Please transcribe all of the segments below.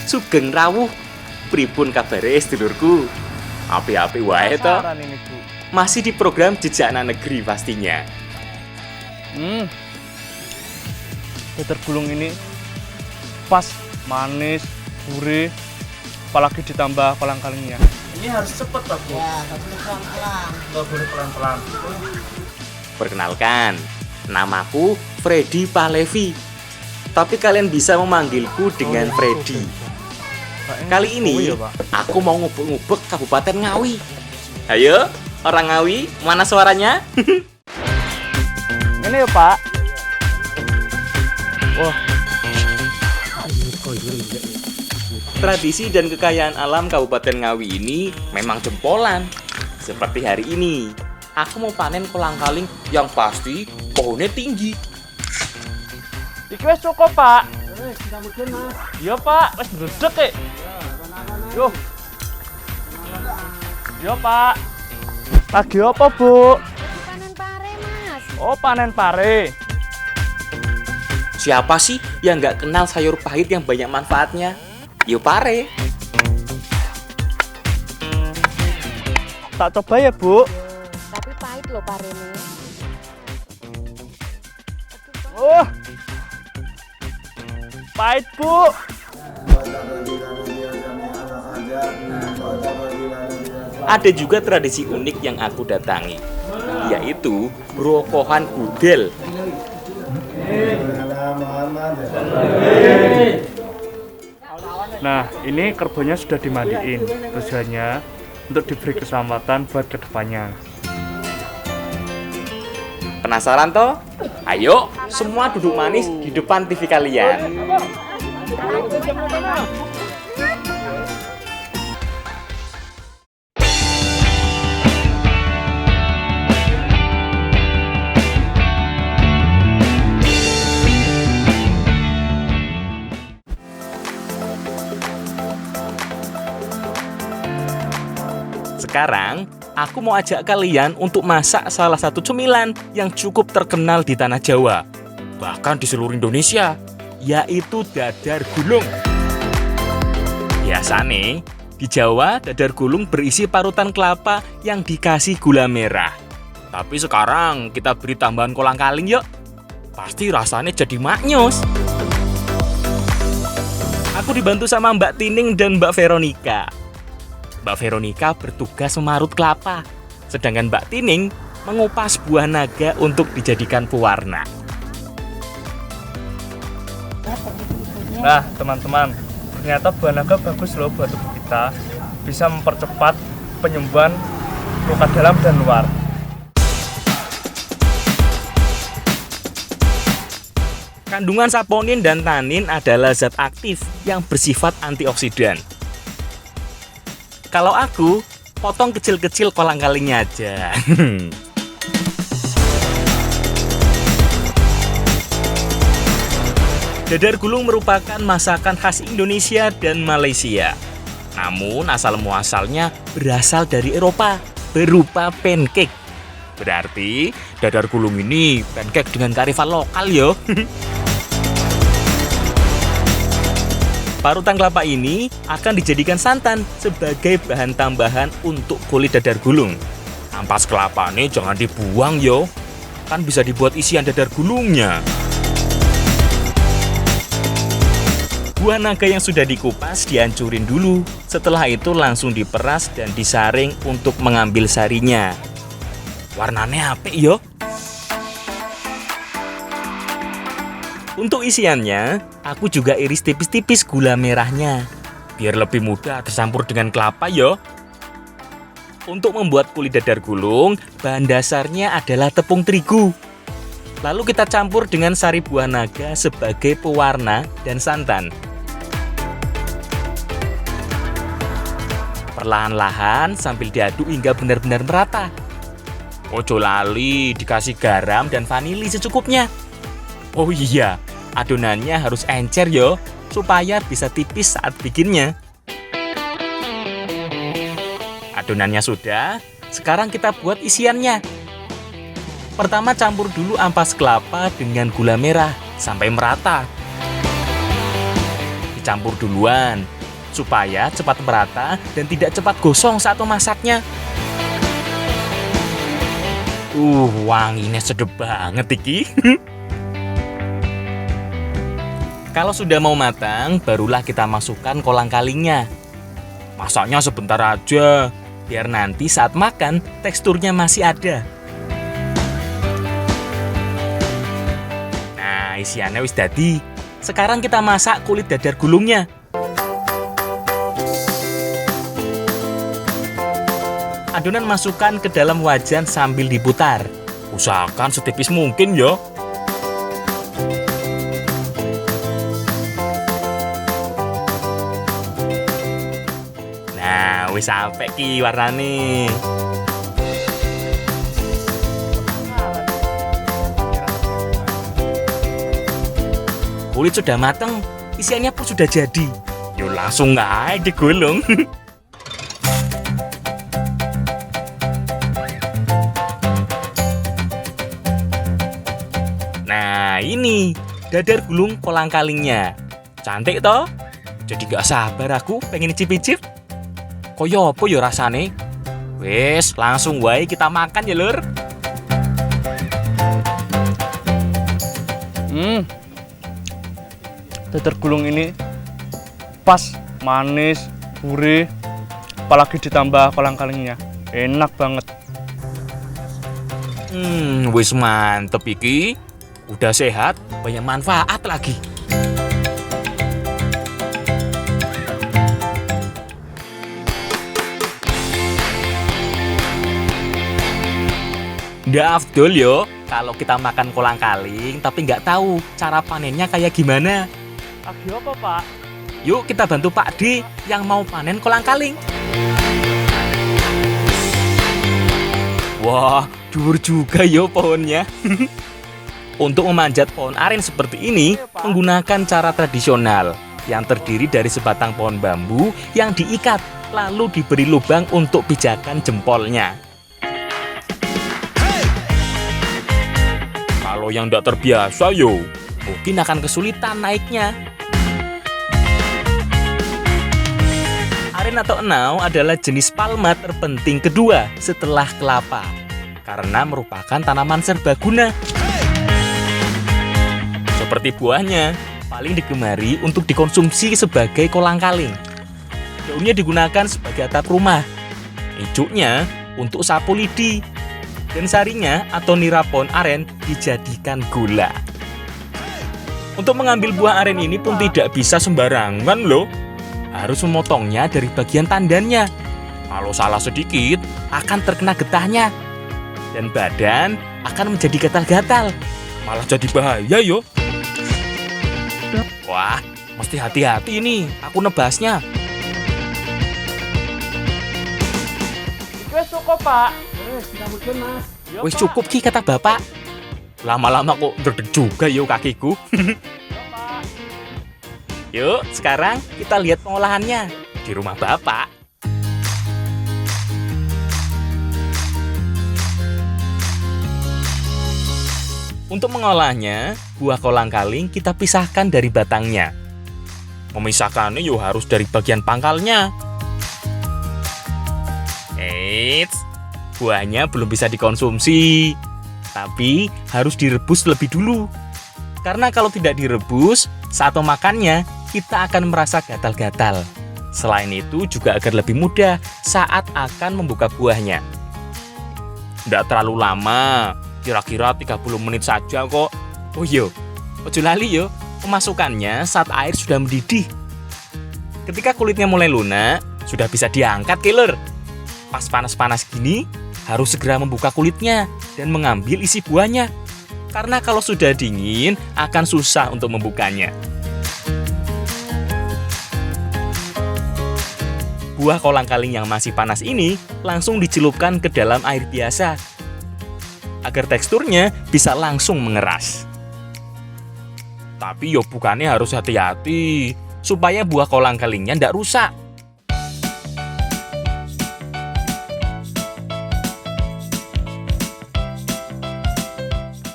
Sugeng rawuh. Pripun kabare sedulurku? Api-api wae to. Penasaran ini, Bu. Masih di program Jejak Anak Negeri pastinya. Dadar gulung ini pas, manis, gurih, apalagi ditambah kolang-kalingnya. Ini harus cepet, Pak, Bu. Ya, nggak boleh pelan-pelan. Nggak boleh pelan-pelan. Perkenalkan, namaku Freddy Pahlevi. Tapi kalian bisa memanggilku dengan Freddy. Kali ini aku mau ngubek-ngubek Kabupaten Ngawi. Ayo, orang Ngawi, mana suaranya? Ini ya, Pak. Wah, Tradisi dan kekayaan alam Kabupaten Ngawi ini memang jempolan. Seperti hari ini, aku mau panen kolang-kaling yang pasti pohonnya tinggi. iki wis cukup, Pak. Iya, Pak, wis ndredeg e. Yo. Yo, Pak. Lagi apa, Bu? Panen pare, Mas. Oh, panen pare. Siapa sih yang nggak kenal sayur pahit yang banyak manfaatnya? Yo pare. Tak coba ya, Bu. Tapi pahit loh pare ini. Oh. Pahit, Bu. Ada juga tradisi unik yang aku datangi, yaitu Rokohan Gudel. Nah, ini kerbaunya sudah dimandiin. Tujuannya untuk diberi keselamatan buat kedepannya. Penasaran toh? Ayo, semua duduk manis di depan TV kalian. Sekarang, aku mau ajak kalian untuk masak salah satu cemilan yang cukup terkenal di tanah Jawa, bahkan di seluruh Indonesia, yaitu dadar gulung. Biasanya, di Jawa, dadar gulung berisi parutan kelapa yang dikasih gula merah. Tapi sekarang kita beri tambahan kolang-kaling yuk. Pasti rasanya jadi maknyus. Aku dibantu sama Mbak Tining dan Mbak Veronica. Mbak Veronica bertugas memarut kelapa, sedangkan Mbak Tining mengupas buah naga untuk dijadikan pewarna. Nah, teman-teman, ternyata buah naga bagus loh buat tubuh kita. Bisa mempercepat penyembuhan luka dalam dan luar. Kandungan saponin dan tanin adalah zat aktif yang bersifat antioksidan. Kalau aku, potong kecil-kecil kolang-kalingnya aja. Dadar gulung merupakan masakan khas Indonesia dan Malaysia. Namun asal-muasalnya berasal dari Eropa, berupa pancake. Berarti dadar gulung ini pancake dengan kearifan lokal yo. Parutan kelapa ini akan dijadikan santan sebagai bahan tambahan untuk kulit dadar gulung. Ampas kelapanya jangan dibuang yo, kan bisa dibuat isian dadar gulungnya. Buah naga yang sudah dikupas dihancurin dulu. Setelah itu langsung diperas dan disaring untuk mengambil sarinya. Warnanya apik yo. Untuk isiannya, aku juga iris tipis-tipis gula merahnya, biar lebih mudah tercampur dengan kelapa yo. Untuk membuat kulit dadar gulung, bahan dasarnya adalah tepung terigu. Lalu kita campur dengan sari buah naga sebagai pewarna dan santan. Perlahan-lahan sambil diaduk hingga benar-benar merata. Ojo lali dikasih garam dan vanili secukupnya. Oh iya, adonannya harus encer yo, supaya bisa tipis saat bikinnya. Adonannya sudah, sekarang kita buat isiannya. Pertama campur dulu ampas kelapa dengan gula merah sampai merata. Dicampur duluan, supaya cepat merata dan tidak cepat gosong saat memasaknya. Wanginya sedep banget iki. Kalau sudah mau matang, barulah kita masukkan kolang-kalingnya. Masaknya sebentar aja, biar nanti saat makan teksturnya masih ada. Nah, isiannya wis dadi. Sekarang kita masak kulit dadar gulungnya. Adonan masukkan ke dalam wajan sambil diputar. Usahakan setipis mungkin ya. Nah, wis sampai ki warnane. Kulit sudah mateng, isiannya pun sudah jadi. Yuk langsung aja digulung. Nah, ini dadar gulung kolang-kalingnya. Cantik toh? Jadi gak sabar aku pengen icip-icip. Koyo apa ya rasane? Wes, langsung wae kita makan ya, Lur. Dadar gulung ini pas, manis, gurih, apalagi ditambah kolang-kalingnya. Enak banget. Wis mantep iki. Udah sehat, banyak manfaat lagi. Nggak afdol yo kalau kita makan kolang-kaling tapi nggak tahu cara panennya kayak gimana. Lagi apa, Pak? Yuk kita bantu Pak D yang mau panen kolang-kaling. Wah, dhuwur juga yo pohonnya. Untuk memanjat pohon aren seperti ini menggunakan cara tradisional yang terdiri dari sebatang pohon bambu yang diikat lalu diberi lubang untuk pijakan jempolnya. Kalau yang tidak terbiasa yo, mungkin akan kesulitan naiknya. Aren atau enau adalah jenis palma terpenting kedua setelah kelapa karena merupakan tanaman serbaguna. Seperti buahnya, paling digemari untuk dikonsumsi sebagai kolang-kaling. Daunnya digunakan sebagai atap rumah, icuknya untuk sapu lidi, dan sarinya atau nira pohon aren dijadikan gula. Untuk mengambil buah aren ini pun tidak bisa sembarangan loh. Harus memotongnya dari bagian tandannya. Kalau salah sedikit, akan terkena getahnya. Dan badan akan menjadi gatal-gatal. Malah jadi bahaya yo. Wah, mesti hati-hati nih, aku nebasnya. Wes cukup, Pak. Wis cukup ki kata bapak. Lama-lama kok ndredeg juga yo kakiku. Yuk, sekarang kita lihat pengolahannya di rumah bapak. Untuk mengolahnya, buah kolang-kaling kita pisahkan dari batangnya. Memisahkannya yuk harus dari bagian pangkalnya. Eits, buahnya belum bisa dikonsumsi, tapi harus direbus lebih dulu. Karena kalau tidak direbus, saat memakannya, kita akan merasa gatal-gatal. Selain itu juga agar lebih mudah saat akan membuka buahnya. Tidak terlalu lama, kira-kira 30 menit saja kok. Oh iya, ojo lali yo, pemasukannya saat air sudah mendidih. Ketika kulitnya mulai lunak, sudah bisa diangkat killer. Pas panas-panas gini, harus segera membuka kulitnya dan mengambil isi buahnya. Karena kalau sudah dingin, akan susah untuk membukanya. Buah kolang-kaling yang masih panas ini langsung dicelupkan ke dalam air biasa agar teksturnya bisa langsung mengeras. Tapi yo bukannya harus hati-hati supaya buah kolang-kalingnya tidak rusak.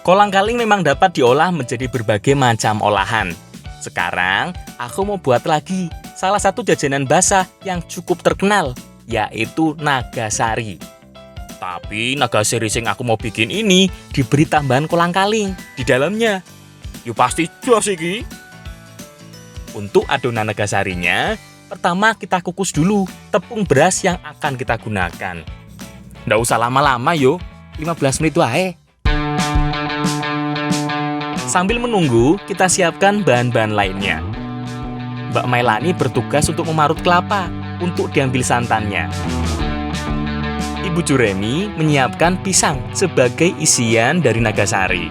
Kolang-kaling memang dapat diolah menjadi berbagai macam olahan. Sekarang aku mau buat lagi salah satu jajanan basah yang cukup terkenal, yaitu Nagasari. Tapi Nagasari sing aku mau bikin ini diberi tambahan kolang-kaling di dalamnya. Yo pasti jos iki. Untuk adonan Nagasarinya, pertama kita kukus dulu tepung beras yang akan kita gunakan. Nggak usah lama-lama yo, 15 menit wae. Sambil menunggu, kita siapkan bahan-bahan lainnya. Mbak Mailani bertugas untuk memarut kelapa untuk diambil santannya. Ibu Juremi menyiapkan pisang sebagai isian dari Nagasari.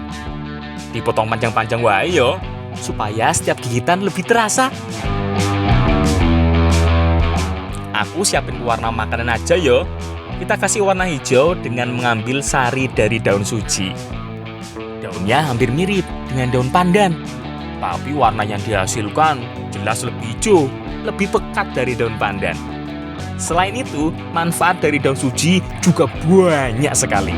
Dipotong panjang-panjang wae yo, supaya setiap gigitan lebih terasa. Aku siapin warna makanan aja yo. Kita kasih warna hijau dengan mengambil sari dari daun suji. Daunnya hampir mirip dengan daun pandan, tapi warna yang dihasilkan jelas lebih hijau, lebih pekat dari daun pandan. Selain itu, manfaat dari daun suji juga banyak sekali.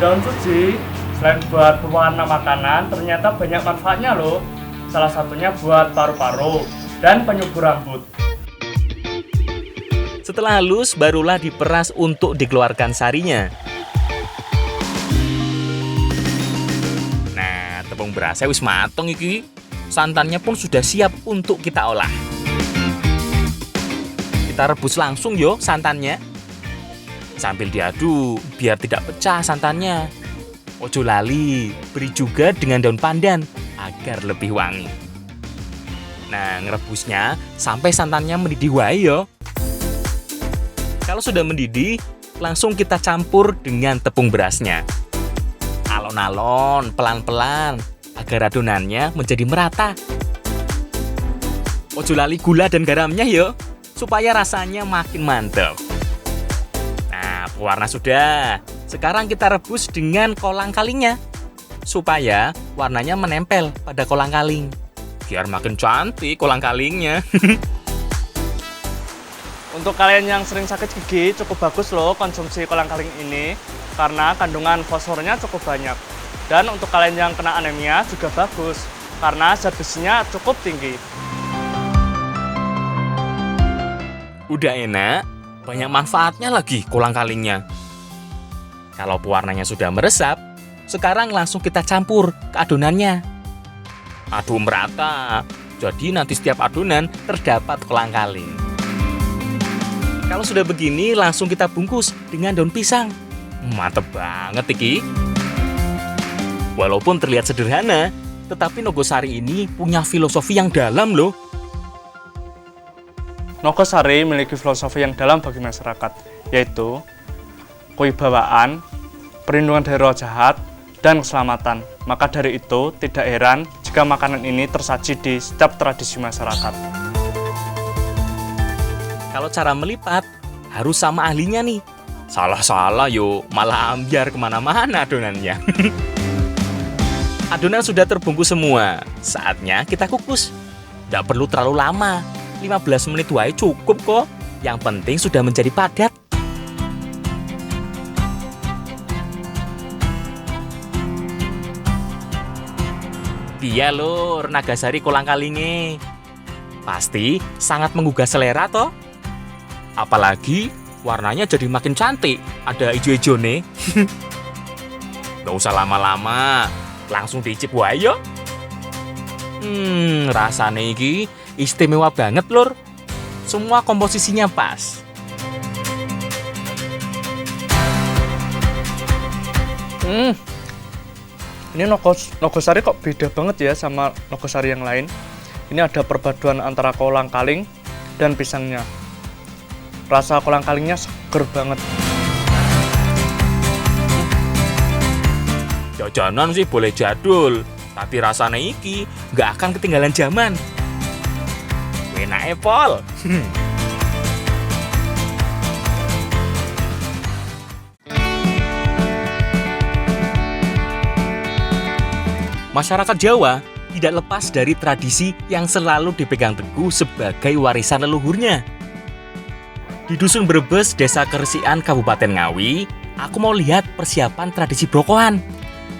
Daun suji selain buat pewarna makanan, ternyata banyak manfaatnya loh. Salah satunya buat paru-paru dan penyubur rambut. Setelah halus, barulah diperas untuk dikeluarkan sarinya. Nah, tepung berasnya wis mateng iki. Santannya pun sudah siap untuk kita olah. Kita rebus langsung yo santannya. Sambil diaduk biar tidak pecah santannya. Ojo lali, beri juga dengan daun pandan agar lebih wangi. Nah, ngerebusnya sampai santannya mendidih wae yo. Kalau sudah mendidih, langsung kita campur dengan tepung berasnya. Alon-alon, pelan-pelan, agar adonannya menjadi merata. Ojo lali gula dan garamnya yo, supaya rasanya makin mantap. Nah, pewarna sudah. Sekarang kita rebus dengan kolang-kalingnya, supaya warnanya menempel pada kolang-kaling. Biar makin cantik kolang-kalingnya. Untuk kalian yang sering sakit gigi, cukup bagus loh konsumsi kolang-kaling ini karena kandungan fosfornya cukup banyak. Dan untuk kalian yang kena anemia juga bagus karena zat besinya cukup tinggi. Udah enak, banyak manfaatnya lagi kolang-kalingnya. Kalau pewarnanya sudah meresap, sekarang langsung kita campur ke adonannya. Aduk merata, jadi nanti setiap adonan terdapat kolang-kaling. Kalau sudah begini, langsung kita bungkus dengan daun pisang. Mantep banget iki. Walaupun terlihat sederhana, tetapi Nogosari ini punya filosofi yang dalam loh. Nogosari memiliki filosofi yang dalam bagi masyarakat, yaitu kewibawaan, perlindungan dari roh jahat, dan keselamatan. Maka dari itu, tidak heran jika makanan ini tersaji di setiap tradisi masyarakat. Kalau cara melipat, harus sama ahlinya nih. Salah-salah yo, malah ambiar kemana-mana adonannya. Adonan sudah terbungkus semua. Saatnya kita kukus. Nggak perlu terlalu lama. 15 menit wae cukup kok. Yang penting sudah menjadi padat. Iya lur, Nagasari kolang-kalinge. Pasti sangat menggugah selera toh. Apalagi warnanya jadi makin cantik. Ada ijo-ijo nih. Gak usah lama-lama, langsung diicip wae yo. Rasanya iki istimewa banget lur. Semua komposisinya pas. Ini Nogosari kok beda banget ya sama Nogosari yang lain. Ini ada perpaduan antara kolang-kaling dan pisangnya. Rasa kolang-kalingnya seger banget. Jajanan sih boleh jadul, tapi rasanya iki nggak akan ketinggalan zaman. Enak Pol. Masyarakat Jawa tidak lepas dari tradisi yang selalu dipegang teguh sebagai warisan leluhurnya. Di Dusun Brebes, Desa Keresian, Kabupaten Ngawi, aku mau lihat persiapan tradisi brokohan.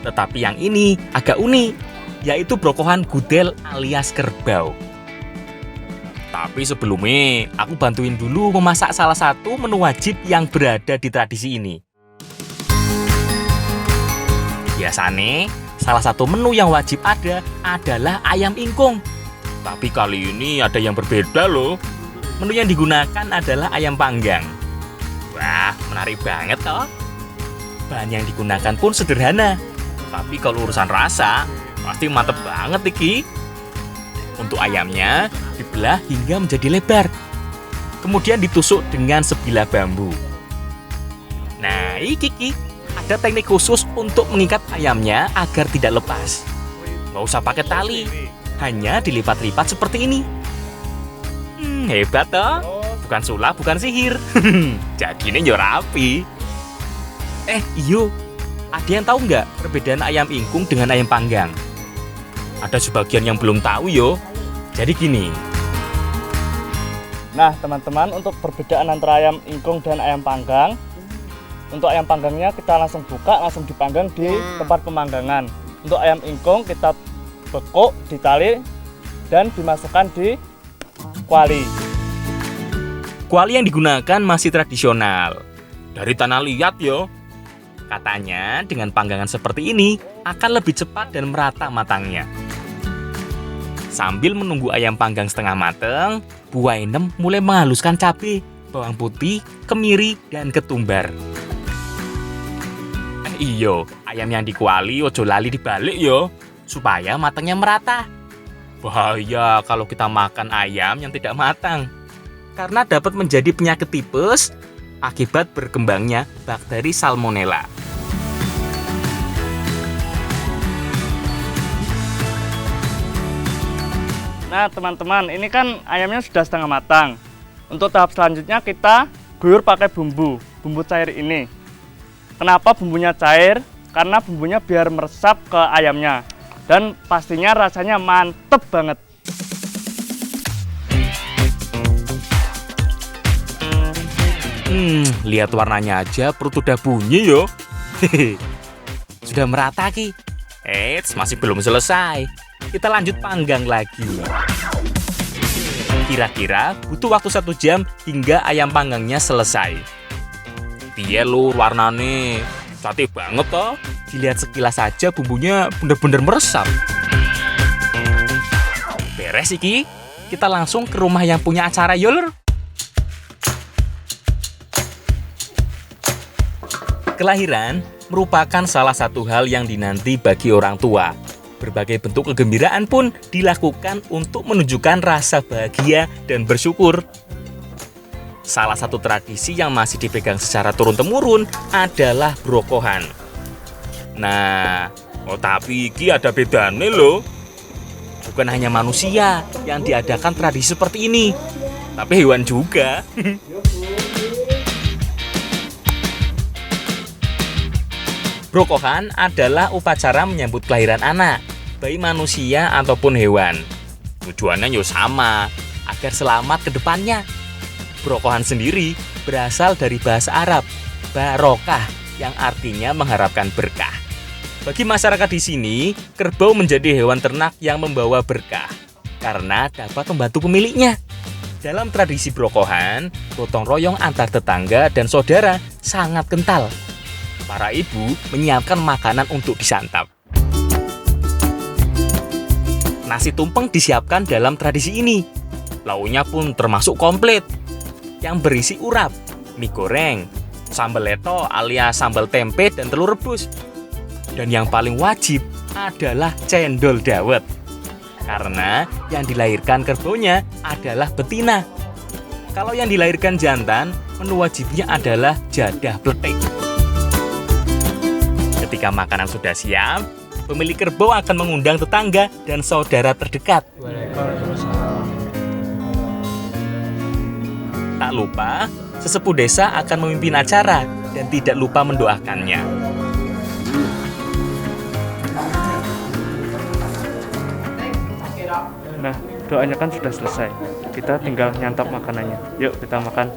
Tetapi yang ini agak unik. yaitu brokohan gudel alias kerbau. Tapi sebelumnya, aku bantuin dulu memasak salah satu menu wajib yang berada di tradisi ini. Biasanya, salah satu menu yang wajib ada adalah ayam ingkung. Tapi kali ini ada yang berbeda loh. Menu yang digunakan adalah ayam panggang. Wah, menarik banget toh. Bahan yang digunakan pun sederhana. Tapi kalau urusan rasa, pasti mantep banget iki. Untuk ayamnya, dibelah hingga menjadi lebar. Kemudian ditusuk dengan sebilah bambu. Nah, iki ada teknik khusus untuk mengikat ayamnya agar tidak lepas. Nggak usah pakai tali, hanya dilipat-lipat seperti ini. Hebat toh? Bukan sulap, bukan sihir. Jadi ini yo rapi. Iyo, ada yang tahu nggak perbedaan ayam ingkung dengan ayam panggang? Ada sebagian yang belum tahu yo. Jadi gini. Nah, teman-teman, untuk perbedaan antara ayam ingkung dan ayam panggang, untuk ayam panggangnya kita langsung buka, langsung dipanggang di tempat pemanggangan. Untuk ayam ingkung kita bekuk, ditali, dan dimasukkan di kuali. Kuali yang digunakan masih tradisional. Dari tanah liat yo. Katanya dengan panggangan seperti ini akan lebih cepat dan merata matangnya. Sambil menunggu ayam panggang setengah matang, Bu Ainem mulai menghaluskan cabai, bawang putih, kemiri, dan ketumbar. Iyo, ayam yang dikuali ojo lali dibalik yo, supaya matangnya merata. Bahaya kalau kita makan ayam yang tidak matang, karena dapat menjadi penyakit tipes akibat berkembangnya bakteri salmonella. Nah, teman-teman, ini kan ayamnya sudah setengah matang. Untuk tahap selanjutnya kita guyur pakai bumbu cair ini. Kenapa bumbunya cair? Karena bumbunya biar meresap ke ayamnya. Dan pastinya rasanya mantep banget. Lihat warnanya aja perut udah bunyi yo. Sudah merata ki. Eits, masih belum selesai. Kita lanjut panggang lagi. Kira-kira butuh waktu 1 jam hingga ayam panggangnya selesai. Piye lur warnane? Cantik banget toh. Dilihat sekilas saja bumbunya bener-bener meresap. Beres iki. Kita langsung ke rumah yang punya acara yo lur. Kelahiran merupakan salah satu hal yang dinanti bagi orang tua. Berbagai bentuk kegembiraan pun dilakukan untuk menunjukkan rasa bahagia dan bersyukur. Salah satu tradisi yang masih dipegang secara turun-temurun adalah brokohan. Nah, tapi iki ada bedanya loh. Bukan hanya manusia yang diadakan tradisi seperti ini, tapi hewan juga. Brokohan adalah upacara menyambut kelahiran anak, baik manusia ataupun hewan. Tujuannya yo sama, agar selamat ke depannya. Brokohan sendiri berasal dari bahasa Arab, barokah, yang artinya mengharapkan berkah. Bagi masyarakat di sini, kerbau menjadi hewan ternak yang membawa berkah, karena dapat membantu pemiliknya. Dalam tradisi brokohan, gotong royong antar tetangga dan saudara sangat kental. Para ibu menyiapkan makanan untuk disantap. Nasi tumpeng disiapkan dalam tradisi ini. Lauknya pun termasuk komplit, yang berisi urap, mie goreng, sambal leto alias sambal tempe dan telur rebus. Dan yang paling wajib adalah cendol dawet. Karena yang dilahirkan kerbaunya adalah betina. Kalau yang dilahirkan jantan, menu wajibnya adalah jadah pletik. Ketika makanan sudah siap, pemilik kerbau akan mengundang tetangga dan saudara terdekat. Tak lupa, sesepuh desa akan memimpin acara dan tidak lupa mendoakannya. Nah, doanya kan sudah selesai. Kita tinggal nyantap makanannya. Yuk, kita makan.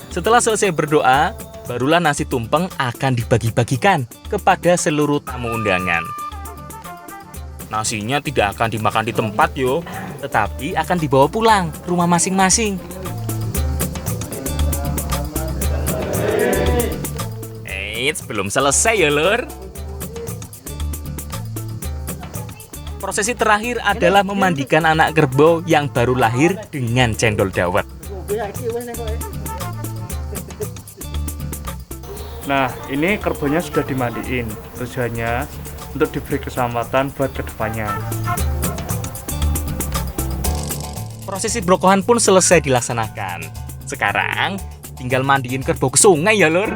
Setelah selesai berdoa, barulah nasi tumpeng akan dibagi-bagikan kepada seluruh tamu undangan. Nasinya tidak akan dimakan di tempat yo, tetapi akan dibawa pulang ke rumah masing-masing. Eits, belum selesai ya lur. Prosesi terakhir adalah memandikan anak kerbau yang baru lahir dengan cendol dawet. Nah, ini kerbaunya sudah dimandiin. Tujuannya untuk diberi keselamatan buat kedepannya. Prosesi brokohan pun selesai dilaksanakan. Sekarang tinggal mandiin kerbau ke sungai ya lur.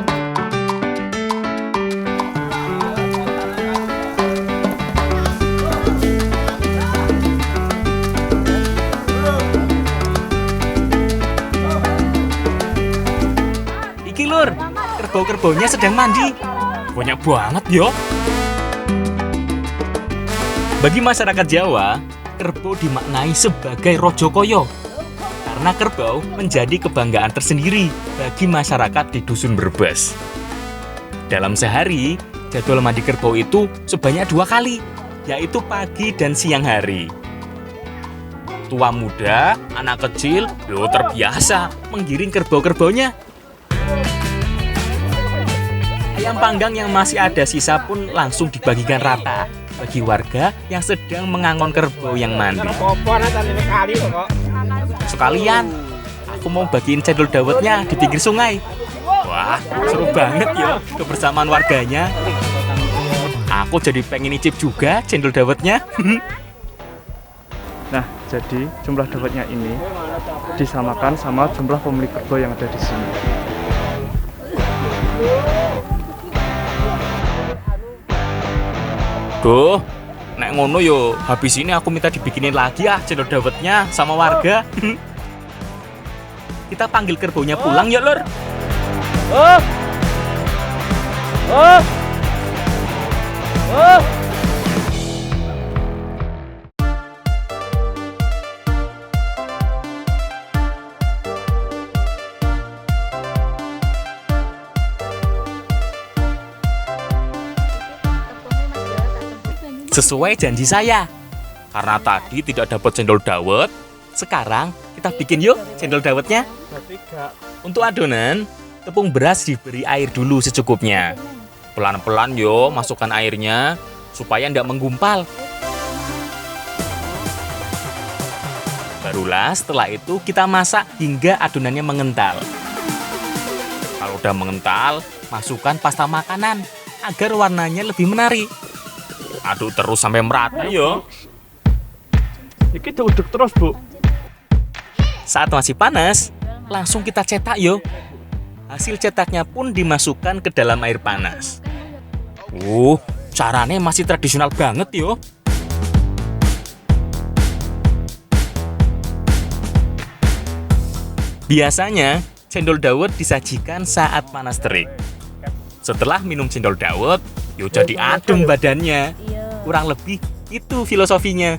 Iki lur, kerbau-kerbaunya sedang mandi. Banyak banget yo. Bagi masyarakat Jawa, kerbau dimaknai sebagai rojo koyo. Karena kerbau menjadi kebanggaan tersendiri bagi masyarakat di Dusun Brebes. Dalam sehari, jadwal mandi kerbau itu sebanyak 2 kali, yaitu pagi dan siang hari. Tua muda, anak kecil, terbiasa menggiring kerbau-kerbaunya. Ayam panggang yang masih ada sisa pun langsung dibagikan rata bagi warga yang sedang mengangon kerbau yang mandi. Sekalian, aku mau bagiin cendol dawetnya di pinggir sungai. Wah, seru banget ya kebersamaan warganya. Aku jadi pengen icip juga cendol dawetnya. Nah, jadi jumlah dawetnya ini disamakan sama jumlah pemilik kerbau yang ada di sini. Duh, nek ngono yo, habis ini aku minta dibikinin lagi ya cendol dawetnya sama warga. Kita panggil kerbaunya pulang ya lur. Sesuai janji saya. Karena tadi tidak dapat cendol dawet, sekarang kita bikin yuk cendol dawetnya. Untuk adonan, tepung beras diberi air dulu secukupnya. Pelan-pelan yo masukkan airnya supaya tidak menggumpal. Barulah setelah itu kita masak hingga adonannya mengental. Kalau udah mengental, masukkan pasta makanan agar warnanya lebih menarik. Aduk terus sampai merata yo. Iki diuduk terus, Bu. Saat masih panas, langsung kita cetak yo. Hasil cetaknya pun dimasukkan ke dalam air panas. Caranya masih tradisional banget yo. Biasanya, cendol dawet disajikan saat panas terik. Setelah minum cendol dawet, yo jadi adem badannya. Kurang lebih itu filosofinya.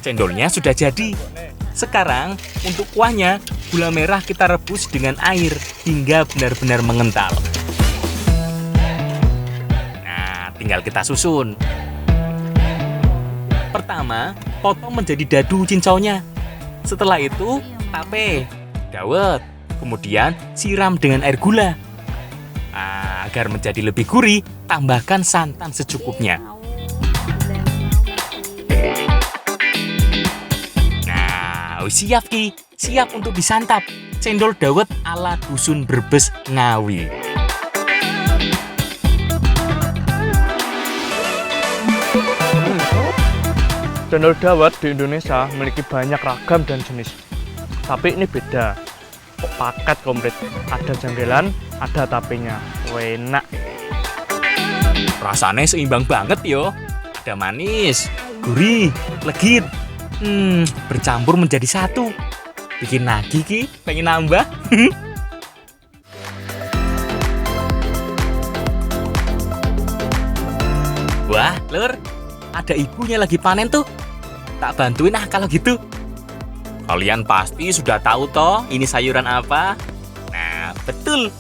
Cendolnya sudah jadi. Sekarang untuk kuahnya, gula merah kita rebus dengan air hingga benar-benar mengental. Nah, tinggal kita susun. Pertama, potong menjadi dadu cincaunya. Setelah itu, tape, dawet, kemudian siram dengan air gula. Agar menjadi lebih gurih, tambahkan santan secukupnya. Nah, siap Ki, siap untuk disantap. Cendol dawet ala Dusun Brebes Ngawi. Cendol dawet di Indonesia memiliki banyak ragam dan jenis. Tapi ini beda. Paket komplit, ada janggelan, ada tapenya. Enak. Rasanya seimbang banget yo. Ada manis, gurih, legit. Bercampur menjadi satu. Bikin lagi Ki, pengen nambah. Wah, Lur, ada ibunya lagi panen tuh. Tak bantuin kalau gitu. Kalian pasti sudah tahu toh ini sayuran apa? Nah, betul.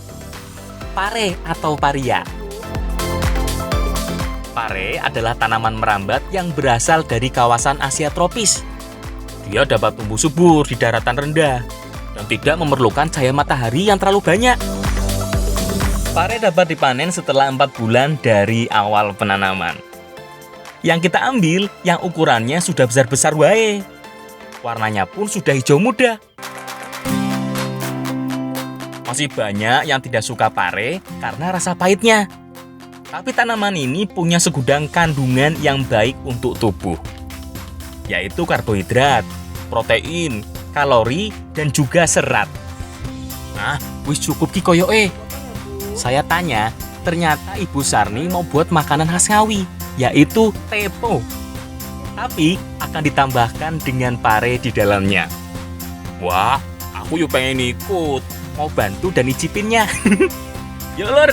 Pare atau paria. Pare adalah tanaman merambat yang berasal dari kawasan Asia tropis. Dia dapat tumbuh subur di daratan rendah dan tidak memerlukan cahaya matahari yang terlalu banyak. Pare dapat dipanen setelah 4 bulan dari awal penanaman. Yang kita ambil yang ukurannya sudah besar-besar wae. Warnanya pun sudah hijau muda. Masih banyak yang tidak suka pare karena rasa pahitnya. Tapi tanaman ini punya segudang kandungan yang baik untuk tubuh, yaitu karbohidrat, protein, kalori, dan juga serat. Nah, wis cukup ki koyoke. Saya tanya, ternyata Ibu Sarni mau buat makanan khas Ngawi, yaitu tepo. Tapi akan ditambahkan dengan pare di dalamnya. Wah, aku yuk pengen ikut. Mau bantu dan icipinnya. Yuk lur.